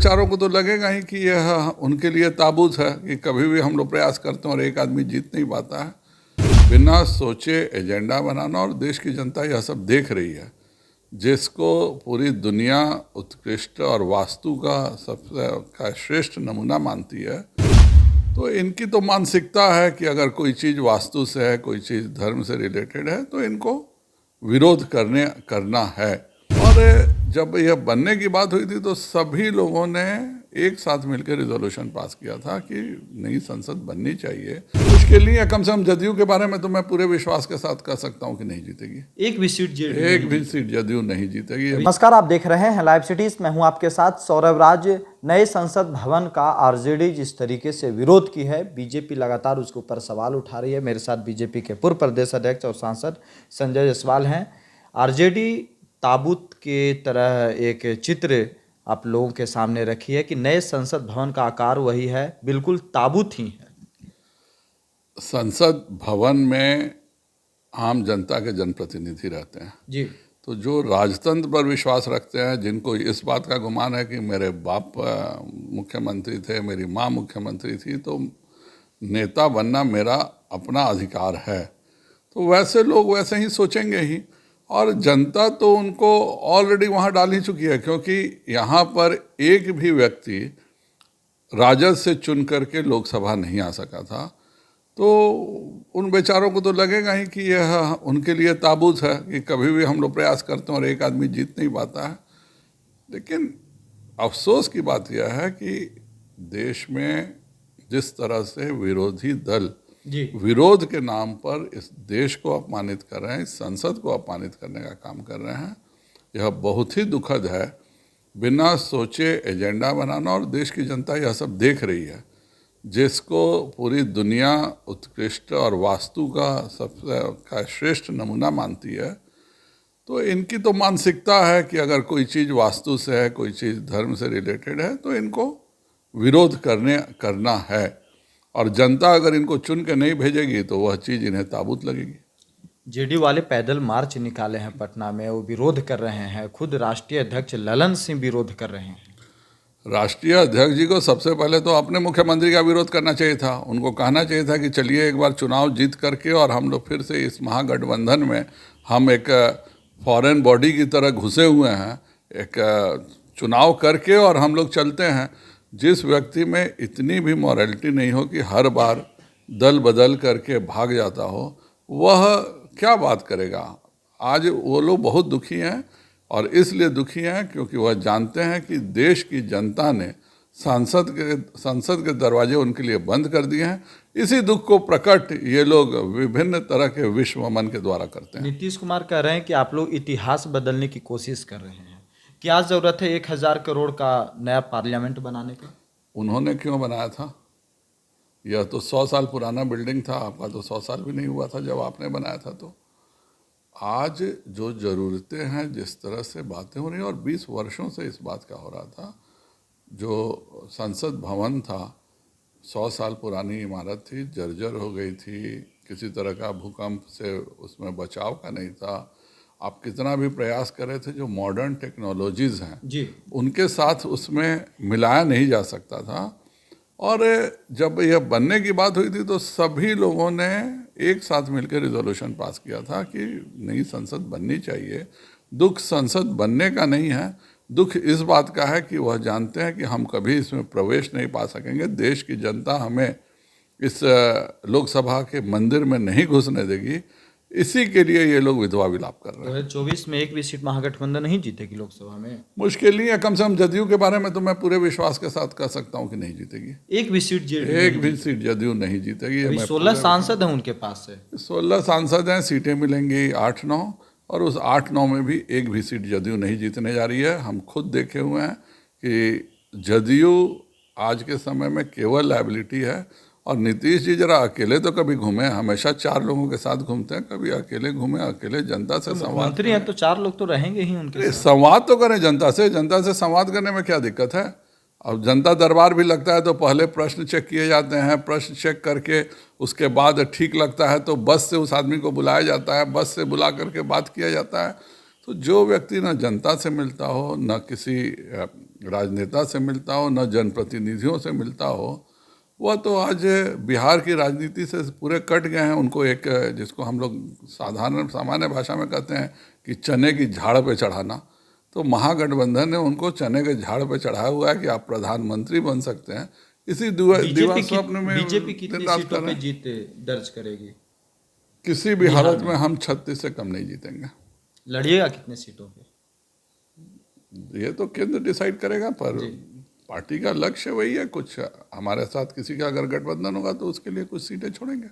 बेचारों को तो लगेगा ही कि यह उनके लिए ताबूत है कि कभी भी हम लोग प्रयास करते हैं और एक आदमी जीत नहीं पाता है। बिना सोचे एजेंडा बनाना, और देश की जनता यह सब देख रही है, जिसको पूरी दुनिया उत्कृष्ट और वास्तु का श्रेष्ठ नमूना मानती है। तो इनकी तो मानसिकता है कि अगर कोई चीज़ वास्तु से है, कोई चीज़ धर्म से रिलेटेड है, तो इनको विरोध करना है। और जब यह बनने की बात हुई थी तो सभी लोगों ने एक साथ मिलकर रिजोल्यूशन पास किया था कि नई संसद बननी चाहिए। मुश्किल नहीं है, कम से कम जदयू के बारे में तो मैं पूरे विश्वास के साथ कह सकता हूं कि नहीं जीतेगी। एक भी सीट जदयू नहीं जीतेगी। नमस्कार, आप देख रहे हैं लाइव सिटीज। मैं हूं आपके साथ सौरभ राज। नए संसद भवन का आरजेडी जिस तरीके से विरोध की है, बीजेपी लगातार उसके ऊपर सवाल उठा रही है। मेरे साथ बीजेपी के पूर्व प्रदेश अध्यक्ष और सांसद संजय जायसवाल हैं। आरजेडी ताबूत के तरह एक चित्र आप लोगों के सामने रखी है कि नए संसद भवन का आकार वही है, बिल्कुल ताबूत ही है। संसद भवन में आम जनता के जनप्रतिनिधि रहते हैं जी। तो जो राजतंत्र पर विश्वास रखते हैं, जिनको इस बात का गुमान है कि मेरे बाप मुख्यमंत्री थे, मेरी माँ मुख्यमंत्री थी, तो नेता बनना मेरा अपना अधिकार है, तो वैसे लोग वैसे ही सोचेंगे ही। और जनता तो उनको ऑलरेडी वहाँ डाल ही चुकी है, क्योंकि यहाँ पर एक भी व्यक्ति राजद से चुन करके लोकसभा नहीं आ सका था। तो उन बेचारों को तो लगेगा ही कि यह उनके लिए ताबूत है कि कभी भी हम लोग प्रयास करते हैं और एक आदमी जीत नहीं पाता है। लेकिन अफसोस की बात यह है कि देश में जिस तरह से विरोधी दल विरोध के नाम पर इस देश को अपमानित कर रहे हैं, इस संसद को अपमानित करने का काम कर रहे हैं, यह बहुत ही दुखद है। बिना सोचे एजेंडा बनाना, और देश की जनता यह सब देख रही है, जिसको पूरी दुनिया उत्कृष्ट और वास्तु का श्रेष्ठ नमूना मानती है। तो इनकी तो मानसिकता है कि अगर कोई चीज़ वास्तु से है, कोई चीज़ धर्म से रिलेटेड है, तो इनको विरोध करना है। और जनता अगर इनको चुन के नहीं भेजेगी तो वह चीज़ इन्हें ताबूत लगेगी। जेडी वाले पैदल मार्च निकाले हैं पटना में, वो विरोध कर रहे हैं। खुद राष्ट्रीय अध्यक्ष ललन सिंह विरोध कर रहे हैं। राष्ट्रीय अध्यक्ष जी को सबसे पहले तो अपने मुख्यमंत्री का विरोध करना चाहिए था। उनको कहना चाहिए था कि चलिए एक बार चुनाव जीत करके और हम लोग फिर से इस महागठबंधन में, हम एक फॉरेन बॉडी की तरह घुसे हुए हैं, एक चुनाव करके और हम लोग चलते हैं। जिस व्यक्ति में इतनी भी मॉरलिटी नहीं हो कि हर बार दल बदल करके भाग जाता हो, वह क्या बात करेगा। आज वो लोग बहुत दुखी हैं, और इसलिए दुखी हैं क्योंकि वह जानते हैं कि देश की जनता ने संसद के दरवाजे उनके लिए बंद कर दिए हैं। इसी दुख को प्रकट ये लोग विभिन्न तरह के विश्वमन के द्वारा करते हैं। नीतीश कुमार कह रहे हैं कि आप लोग इतिहास बदलने की कोशिश कर रहे हैं। क्या जरूरत है 1000 करोड़ का नया पार्लियामेंट बनाने का? उन्होंने क्यों बनाया था? यह तो 100 साल पुराना बिल्डिंग था। आपका तो 100 साल भी नहीं हुआ था जब आपने बनाया था। तो आज जो ज़रूरतें हैं, जिस तरह से बातें हो रही हैं, और 20 वर्षों से इस बात का हो रहा था, जो संसद भवन था 100 साल पुरानी इमारत थी, जर्जर हो गई थी, किसी तरह का भूकंप से उसमें बचाव का नहीं था। आप कितना भी प्रयास कर रहे थे, जो मॉडर्न टेक्नोलॉजीज़ हैं जी, उनके साथ उसमें मिलाया नहीं जा सकता था। और जब यह बनने की बात हुई थी तो सभी लोगों ने एक साथ मिलकर रिजोल्यूशन पास किया था कि नई संसद बननी चाहिए। दुख संसद बनने का नहीं है, दुख इस बात का है कि वह जानते हैं कि हम कभी इसमें प्रवेश नहीं पा सकेंगे। देश की जनता हमें इस लोकसभा के मंदिर में नहीं घुसने देगी। इसी के लिए ये लोग विधवा विलाप कर रहे हैं। 2024 में एक भी सीट महागठबंधन नहीं जीतेगी लोकसभा में। मुश्किल नहीं है, कम से कम जदयू के बारे में तो मैं पूरे विश्वास के साथ कह सकता हूँ कि नहीं जीतेगी। एक भी सीट जदयू नहीं जीतेगी। 16 सांसद हैं उनके पास से। 16 सांसद हैं, सीटें मिलेंगी 8-9, और उस 8-9 में भी एक भी सीट जदयू नहीं जीतने जा रही है। हम खुद देखे हुए हैं कि जदयू आज के समय में केवल लायबिलिटी है। और नीतीश जी जरा अकेले तो कभी घूमे, हमेशा 4 लोगों के साथ घूमते हैं, कभी अकेले घूमे, अकेले जनता से संवाद। मंत्री हैं तो 4 लोग तो रहेंगे ही उनके साथ। संवाद तो करें जनता से संवाद करने में क्या दिक्कत है। अब जनता दरबार भी लगता है तो पहले प्रश्न चेक किए जाते हैं, प्रश्न चेक करके उसके बाद ठीक लगता है तो बस से उस आदमी को बुलाया जाता है, बस से बुला करके बात किया जाता है। तो जो व्यक्ति न जनता से मिलता हो, न किसी राजनेता से मिलता हो, न जनप्रतिनिधियों से मिलता हो, वह तो आज बिहार की राजनीति से पूरे कट गए हैं। उनको एक, जिसको हम लोग सामान्य भाषा में कहते हैं कि चने की झाड़ पे चढ़ाना, तो महागठबंधन ने उनको चने के झाड़ पे चढ़ाया हुआ है कि आप प्रधानमंत्री बन सकते हैं। इसी दीवार स्वप्न में बीजेपी कितनी दिन रात सीटों कर पे रहे हैं। जीत दर्ज करेगी? किसी भी हालत में हम 36 से कम नहीं जीतेंगे। लड़िएगा कितने सीटों पे? ये तो केंद्र डिसाइड करेगा, पर पार्टी का लक्ष्य वही है। कुछ हमारे साथ किसी का अगर गठबंधन होगा तो उसके लिए कुछ सीटें छोड़ेंगे।